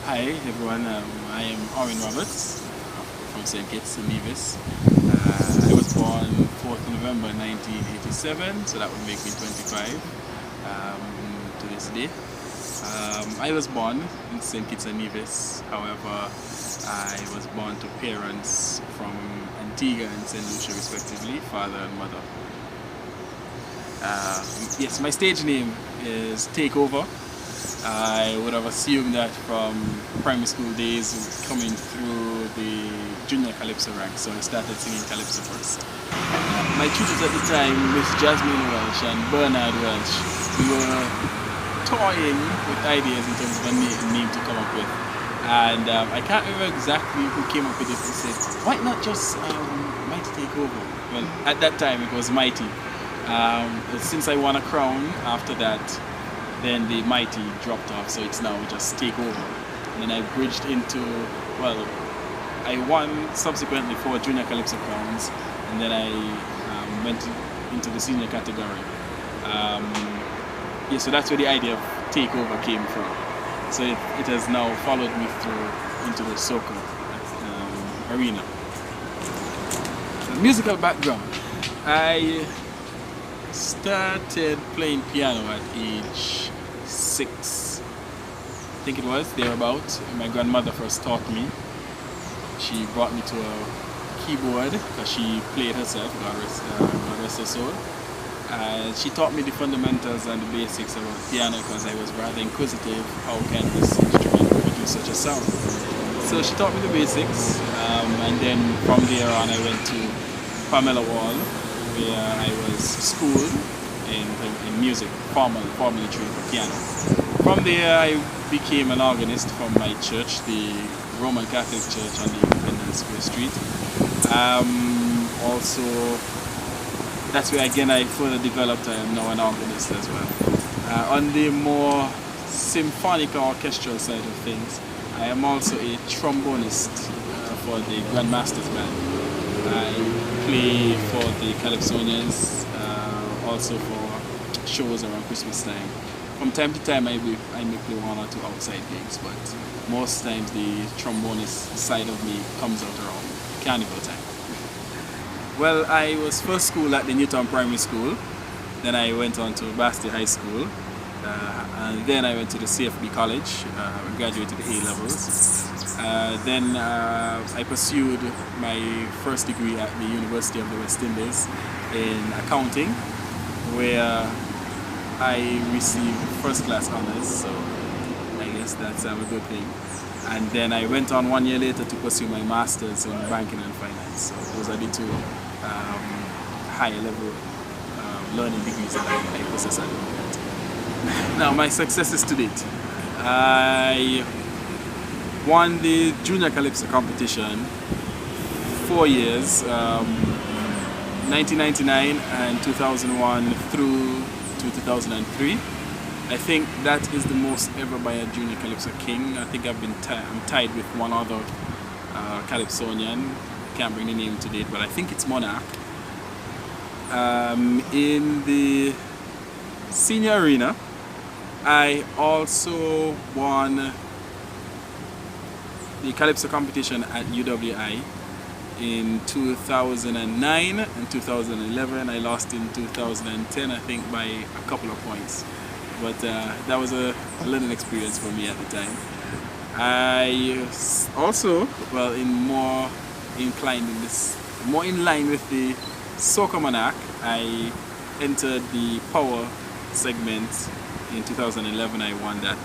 Hi everyone, I am Orin Roberts from St. Kitts and Nevis. I was born 4th November 1987, so that would make me 25 to this day. I was born in St. Kitts and Nevis, however, I was born to parents from Antigua and St. Lucia respectively, father and mother. Yes, my stage name is TakeOver. I would have assumed that from primary school days coming through the junior calypso ranks, so I started singing calypso first. My tutors at the time, Miss Jasmine Welsh and Bernard Welsh, we were toying with ideas in terms of a name to come up with. And I can't remember exactly who came up with it. They said, why not just Mighty Take Over? Well, at that time it was Mighty. Since I won a crown after that, then the Mighty dropped off, so it's now just Take Over. And then I bridged into, well, I won subsequently 4 junior calypso crowns, and then I went into the senior category. Yeah, so that's where the idea of Take Over came from. So it has now followed me through into the Soca arena. The musical background. I started playing piano at age 6, I think it was, thereabout. My grandmother first taught me. She brought me to a keyboard because she played herself, God rest her soul. She taught me the fundamentals and the basics about piano because I was rather inquisitive. How can this instrument produce such a sound? So she taught me the basics, and then from there on I went to Pamela Wall, where I was schooled in music, formally trained for piano. From there I became an organist from my church, the Roman Catholic Church on the Independence Square Street. Also, that's where again I further developed. I am now an organist as well. On the more symphonic or orchestral side of things, I am also a trombonist for the Grandmasters Band. I play for the Calypsonians, also for shows around Christmas time. From time to time I may play 1 or 2 outside gigs, but most times the trombonist side of me comes out around carnival time. Well, I was first schooled at the Newtown Primary School, then I went on to Basti High School, and then I went to the CFB College, graduated A levels. Then I pursued my first degree at the University of the West Indies in accounting, where I received first class honors, so I guess that's a good thing. And then I went on 1 year later to pursue my master's in banking and finance. So those are the 2 higher level learning degrees that I possess at the moment. Now, my successes to date. I won the Junior Calypso competition 4 years, 1999 and 2001 through to 2003. I think that is the most ever by a Junior Calypso King. I think I'm tied with one other Calypsonian. Can't bring the name to date, but I think it's Monarch. In the senior arena, I also won the Calypso competition at UWI in 2009 and 2011. I lost in 2010, I think, by a couple of points. But that was a learning experience for me at the time. I also, well, more in line with the Soca Monarch, I entered the power segment in 2011. I won that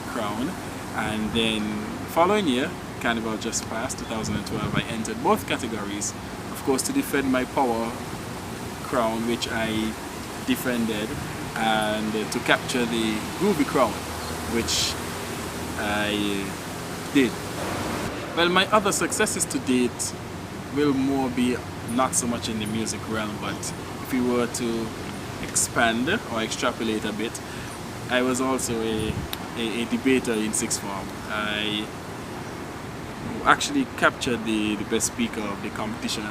crown, and then following year, Carnival just passed, 2012, I entered both categories, of course, to defend my power crown, which I defended, and to capture the Groovy crown, which I did. Well, my other successes to date will more be not so much in the music realm, but if we were to expand or extrapolate a bit, I was also a debater in sixth form. I actually captured the best speaker of the competition,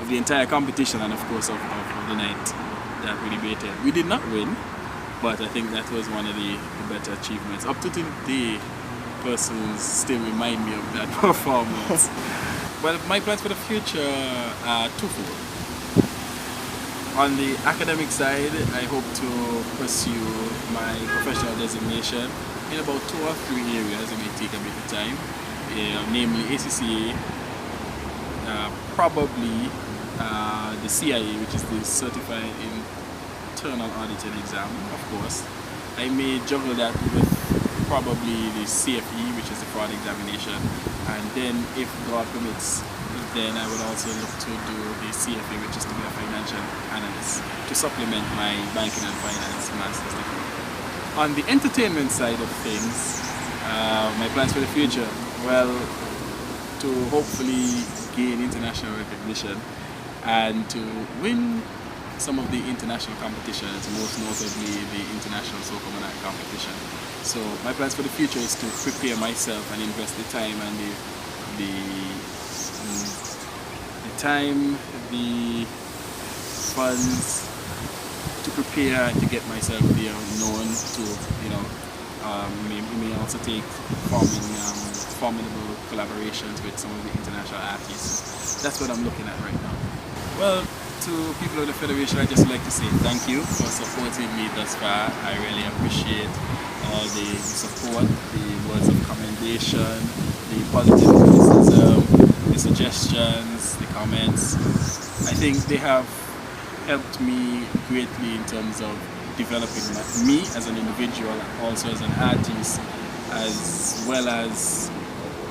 of the entire competition, and of course of the night that we debated. We did not win, but I think that was one of the better achievements. Up to today, persons still remind me of that performance. Well, my plans for the future are twofold. On the academic side, I hope to pursue my professional designation in about 2 or 3 areas. It may take a bit of time, namely ACCA, probably the CIA, which is the Certified Internal Auditing Exam, of course. I may juggle that with probably the CFE, which is the fraud examination, and then if God permits, then I would also look to do the CFA, which is to be a financial analyst, to supplement my banking and finance master's degree. On the entertainment side of things, my plans for the future, well, to hopefully gain international recognition and to win some of the international competitions, most notably the international Soca Monarch competition. So my plans for the future is to prepare myself and invest the time and the funds to prepare and to get myself there known to, may also take formidable collaborations with some of the international artists. That's what I'm looking at right now. Well, to people of the Federation, I'd just like to say thank you for supporting me thus far. I really appreciate all the support, the words of commendation, the positive criticism, the suggestions, the comments. I think they have helped me greatly in terms of developing me as an individual and also as an artist, as well as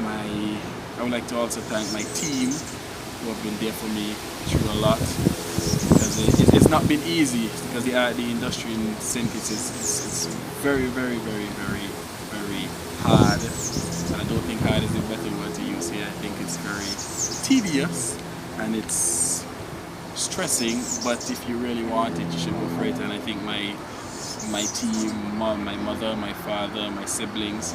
I would like to also thank my team who have been there for me through a lot, because it's not been easy, because the industry in St. Kitts is very, very, very, very, very hard, and I don't think hard is the better word to use here. I think it's very tedious and it's stressing, but if you really want it, you should go for it. And I think my team, my mother, my father, my siblings,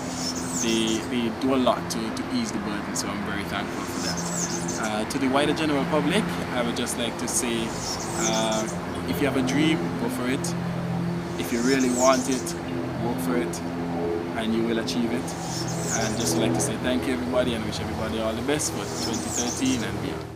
they do a lot to ease the burden, so I'm very thankful for that. To the wider general public, I would just like to say, if you have a dream, go for it. If you really want it, work for it, and you will achieve it. And just like to say thank you everybody, and wish everybody all the best for 2013 and beyond.